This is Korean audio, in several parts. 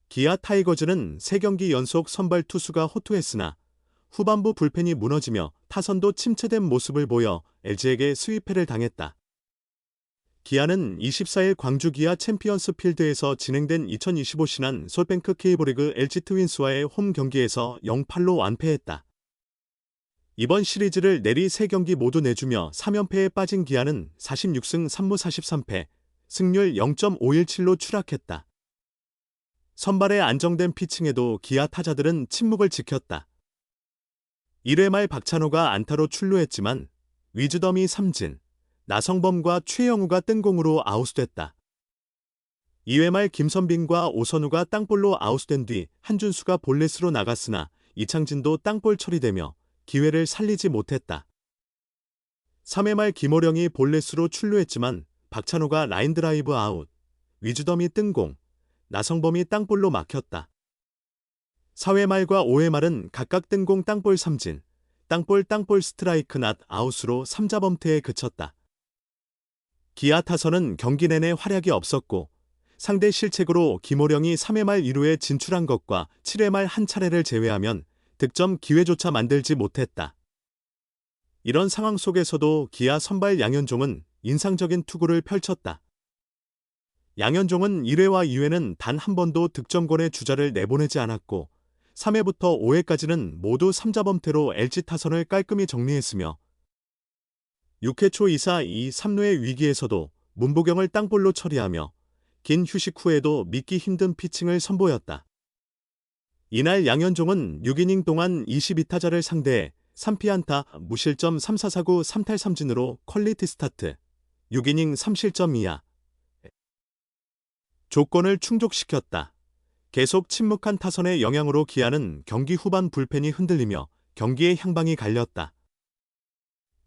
기아 타이거즈는 3경기 연속 선발 투수가 호투했으나 후반부 불펜이 무너지며 타선도 침체된 모습을 보여 LG에게 수위패를 당했다. 기아는 24일 광주 기아 챔피언스 필드에서 진행된 2025 신한 솔뱅크 K리그 LG 트윈스와의 홈 경기에서 0-8로 완패했다. 이번 시리즈를 내리 3경기 모두 내주며 3연패에 빠진 기아는 46승 3무 43패, 승률 0.517로 추락했다. 선발의 안정된 피칭에도 기아 타자들은 침묵을 지켰다. 1회 말 박찬호가 안타로 출루했지만 위즈덤이 삼진, 나성범과 최영우가 뜬공으로 아웃됐다. 2회 말 김선빈과 오선우가 땅볼로 아웃된 뒤 한준수가 볼넷으로 나갔으나 이창진도 땅볼 처리되며 기회를 살리지 못했다. 3회 말 김호령이 볼넷으로 출루했지만 박찬호가 라인드라이브 아웃, 위즈덤이 뜬공, 나성범이 땅볼로 막혔다. 4회 말과 5회 말은 각각 뜬공 땅볼 삼진, 땅볼 스트라이크 낫 아웃으로 3자범퇴에 그쳤다. 기아 타선은 경기 내내 활약이 없었고 상대 실책으로 김호령이 3회 말 2루에 진출한 것과 7회 말 한 차례를 제외하면 득점 기회조차 만들지 못했다. 이런 상황 속에서도 기아 선발 양현종은 인상적인 투구를 펼쳤다. 양현종은 1회와 2회는 단 한 번도 득점권의 주자를 내보내지 않았고 3회부터 5회까지는 모두 3자범퇴로 LG 타선을 깔끔히 정리했으며 6회 초 2사 2, 3루의 위기에서도 문보경을 땅볼로 처리하며 긴 휴식 후에도 믿기 힘든 피칭을 선보였다. 이날 양현종은 6이닝 동안 22타자를 상대해 3피안타, 무실점 3사사구 3탈3진으로 퀄리티 스타트, 6이닝 3실점 이하. 조건을 충족시켰다. 계속 침묵한 타선의 영향으로 기아는 경기 후반 불펜이 흔들리며 경기의 향방이 갈렸다.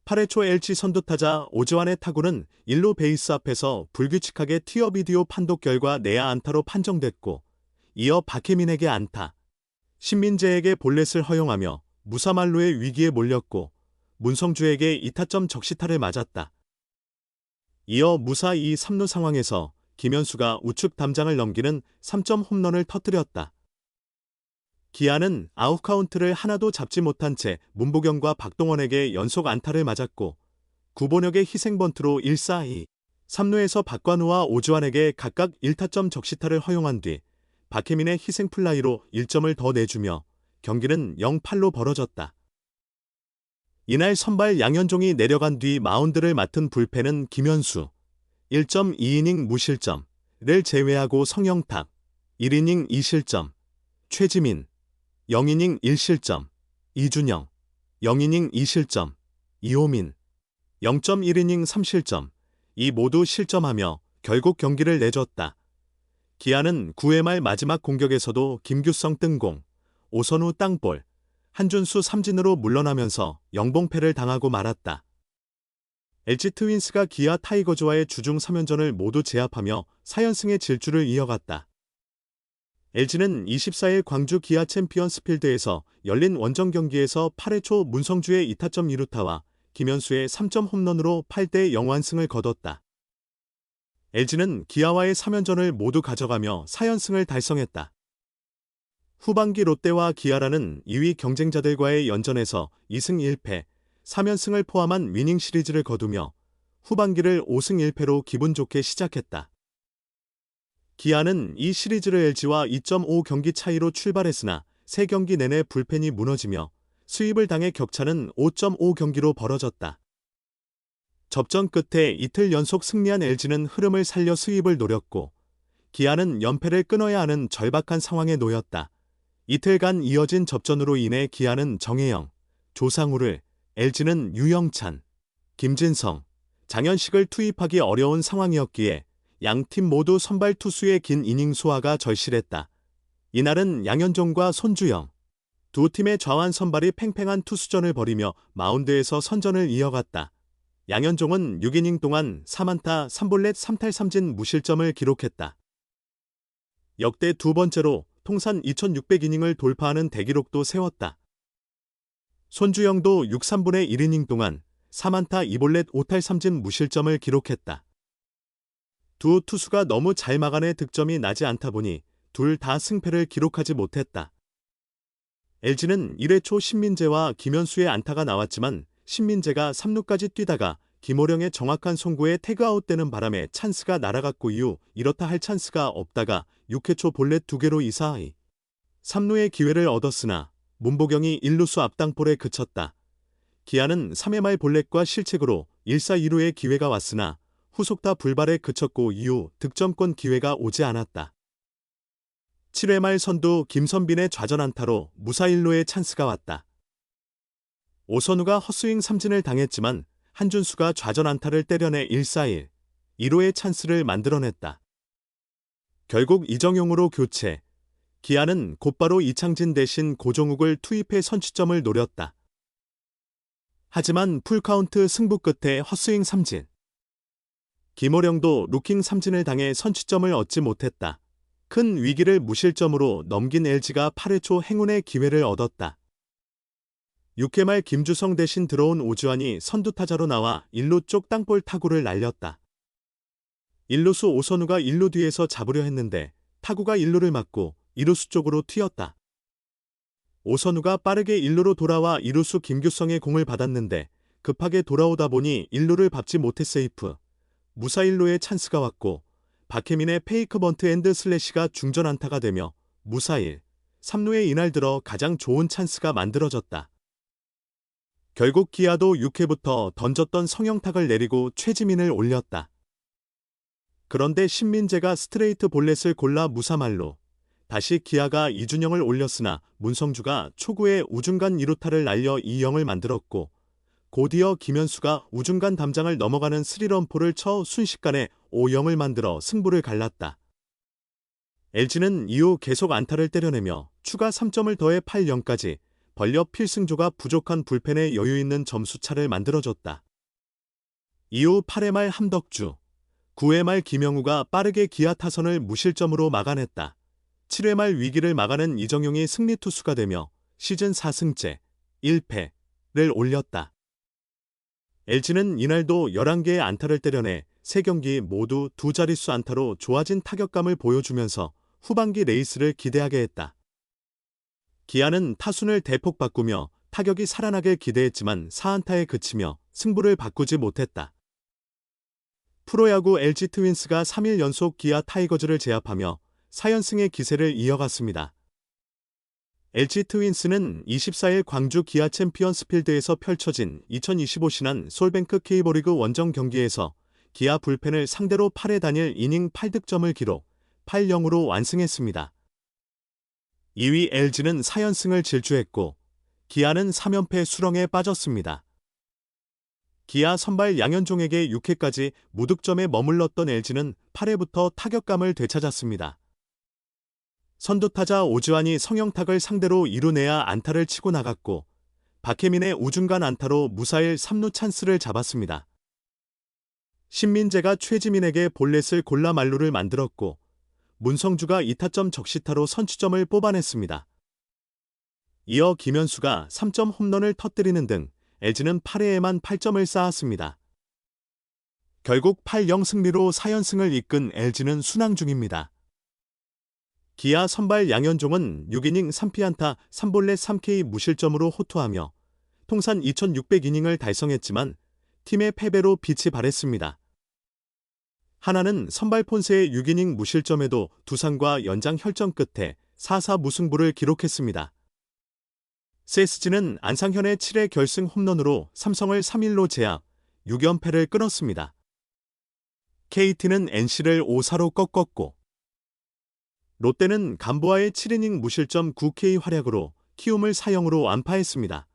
8회 초 LG 선두타자 오즈환의 타구는 1루 베이스 앞에서 불규칙하게 티어 비디오 판독 결과 내야 안타로 판정됐고 이어 박혜민에게 안타, 신민재에게 볼넷을 허용하며 무사만루의 위기에 몰렸고 문성주에게 2타점 적시타를 맞았다. 이어 무사 2, 3루 상황에서 김현수가 우측 담장을 넘기는 3점 홈런을 터뜨렸다. 기아는 아웃카운트를 하나도 잡지 못한 채 문보경과 박동원에게 연속 안타를 맞았고 구본혁의 희생번트로 1-4-2, 3루에서 박관우와 오주환에게 각각 1타점 적시타를 허용한 뒤 박혜민의 희생플라이로 1점을 더 내주며 경기는 0-8로 벌어졌다. 이날 선발 양현종이 내려간 뒤 마운드를 맡은 불펜은 김현수, 1.2이닝 무실점을 제외하고 성영탁, 1이닝 2실점, 최지민, 0이닝 1실점, 이준영, 0이닝 2실점, 이호민, 0.1이닝 3실점, 이 모두 실점하며 결국 경기를 내줬다. 기아는 9회 말 마지막 공격에서도 김규성 뜬공, 오선우 땅볼, 한준수 삼진으로 물러나면서 영봉패를 당하고 말았다. LG 트윈스가 기아 타이거즈와의 주중 3연전을 모두 제압하며 4연승의 질주를 이어갔다. LG는 24일 광주 기아 챔피언스 필드에서 열린 원정 경기에서 8회 초 문성주의 2타점 2루타와 김현수의 3점 홈런으로 8대0 완승을 거뒀다. LG는 기아와의 3연전을 모두 가져가며 4연승을 달성했다. 후반기 롯데와 기아라는 2위 경쟁자들과의 연전에서 2승 1패, 3연승을 포함한 위닝 시리즈를 거두며 후반기를 5승 1패로 기분 좋게 시작했다. 기아는 이 시리즈를 LG와 2.5 경기 차이로 출발했으나 3경기 내내 불펜이 무너지며 수입을 당해 격차는 5.5 경기로 벌어졌다. 접전 끝에 이틀 연속 승리한 LG는 흐름을 살려 수입을 노렸고 기아는 연패를 끊어야 하는 절박한 상황에 놓였다. 이틀간 이어진 접전으로 인해 기아는 정혜영, 조상우를, LG는 유영찬, 김진성, 장현식을 투입하기 어려운 상황이었기에 양팀 모두 선발 투수의 긴 이닝 소화가 절실했다. 이날은 양현종과 손주영, 두 팀의 좌완 선발이 팽팽한 투수전을 벌이며 마운드에서 선전을 이어갔다. 양현종은 6이닝 동안 3안타 3볼넷 3탈3진 무실점을 기록했다. 역대 두 번째로 통산 2600이닝을 돌파하는 대기록도 세웠다. 손주영도 6, 3분의 1이닝 동안 3안타 2볼넷 5탈3진 무실점을 기록했다. 두 투수가 너무 잘 막아내 득점이 나지 않다 보니 둘 다 승패를 기록하지 못했다. LG는 1회 초 신민재와 김현수의 안타가 나왔지만 신민재가 3루까지 뛰다가 김호령의 정확한 송구에 태그아웃되는 바람에 찬스가 날아갔고 이후 이렇다 할 찬스가 없다가 6회 초 볼넷 2개로 2사2 3루의 기회를 얻었으나 문보경이 1루수 앞땅볼에 그쳤다. 기아는 3회 말 볼넷과 실책으로 1사 2루의 기회가 왔으나 후속타 불발에 그쳤고 이후 득점권 기회가 오지 않았다. 7회 말 선두 김선빈의 좌전 안타로 무사 1루의 찬스가 왔다. 오선우가 헛스윙 삼진을 당했지만 한준수가 좌전 안타를 때려내 1사1, 2루의 찬스를 만들어냈다. 결국 이정용으로 교체. 기아는 곧바로 이창진 대신 고종욱을 투입해 선취점을 노렸다. 하지만 풀카운트 승부 끝에 헛스윙 삼진. 김호령도 루킹 삼진을 당해 선취점을 얻지 못했다. 큰 위기를 무실점으로 넘긴 LG가 8회 초 행운의 기회를 얻었다. 6회 말 김주성 대신 들어온 오주환이 선두타자로 나와 1루 쪽 땅볼 타구를 날렸다. 1루수 오선우가 1루 뒤에서 잡으려 했는데 타구가 1루를 맞고 2루수 쪽으로 튀었다. 오선우가 빠르게 1루로 돌아와 2루수 김규성의 공을 받았는데 급하게 돌아오다 보니 1루를 밟지 못해 세이프. 무사 1루의 찬스가 왔고 박혜민의 페이크 번트 앤드 슬래시가 중전 안타가 되며 무사 1, 3루에 이날 들어 가장 좋은 찬스가 만들어졌다. 결국 기아도 6회부터 던졌던 성형탁을 내리고 최지민을 올렸다. 그런데 신민재가 스트레이트 볼넷을 골라 무사말로 다시 기아가 이준영을 올렸으나 문성주가 초구에 우중간 2루타를 날려 2-0을 만들었고 곧이어 김현수가 우중간 담장을 넘어가는 스리런포를 쳐 순식간에 5-0을 만들어 승부를 갈랐다. LG는 이후 계속 안타를 때려내며 추가 3점을 더해 8-0까지 벌려 필승조가 부족한 불펜에 여유있는 점수차를 만들어줬다. 이후 8회 말 함덕주, 9회 말 김영우가 빠르게 기아 타선을 무실점으로 막아냈다. 7회 말 위기를 막아낸 이정용이 승리 투수가 되며 시즌 4승째 1패를 올렸다. LG는 이날도 11개의 안타를 때려내 3경기 모두 두 자릿수 안타로 좋아진 타격감을 보여주면서 후반기 레이스를 기대하게 했다. 기아는 타순을 대폭 바꾸며 타격이 살아나길 기대했지만 4안타에 그치며 승부를 바꾸지 못했다. 프로야구 LG 트윈스가 3일 연속 기아 타이거즈를 제압하며 4연승의 기세를 이어갔습니다. LG 트윈스는 24일 광주 기아 챔피언스 필드에서 펼쳐진 2025 신한 솔뱅크 K리그 원정 경기에서 기아 불펜을 상대로 8회 단일 이닝 8득점을 기록, 8-0으로 완승했습니다. 2위 LG는 4연승을 질주했고 기아는 3연패 수렁에 빠졌습니다. 기아 선발 양현종에게 6회까지 무득점에 머물렀던 LG는 8회부터 타격감을 되찾았습니다. 선두타자 오주환이 성형탁을 상대로 2루 내야 안타를 치고 나갔고 박혜민의 우중간 안타로 무사일 3루 찬스를 잡았습니다. 신민재가 최지민에게 볼넷을 골라 만루를 만들었고 문성주가 2타점 적시타로 선취점을 뽑아냈습니다. 이어 김현수가 3점 홈런을 터뜨리는 등 LG는 8회에만 8점을 쌓았습니다. 결국 8-0 승리로 4연승을 이끈 LG는 순항 중입니다. 기아 선발 양현종은 6이닝 3피안타 3볼넷 3K 무실점으로 호투하며 통산 2600이닝을 달성했지만 팀의 패배로 빛이 발했습니다. 하나는 선발 폰세의 6이닝 무실점에도 두산과 연장 혈전 끝에 4-4 무승부를 기록했습니다. CSG는 안상현의 7회 결승 홈런으로 삼성을 3-1로 제압, 6연패를 끊었습니다. KT는 NC를 5-4로 꺾었고 롯데는 감보아의 7이닝 무실점 9K 활약으로 키움을 4-0으로 완파했습니다.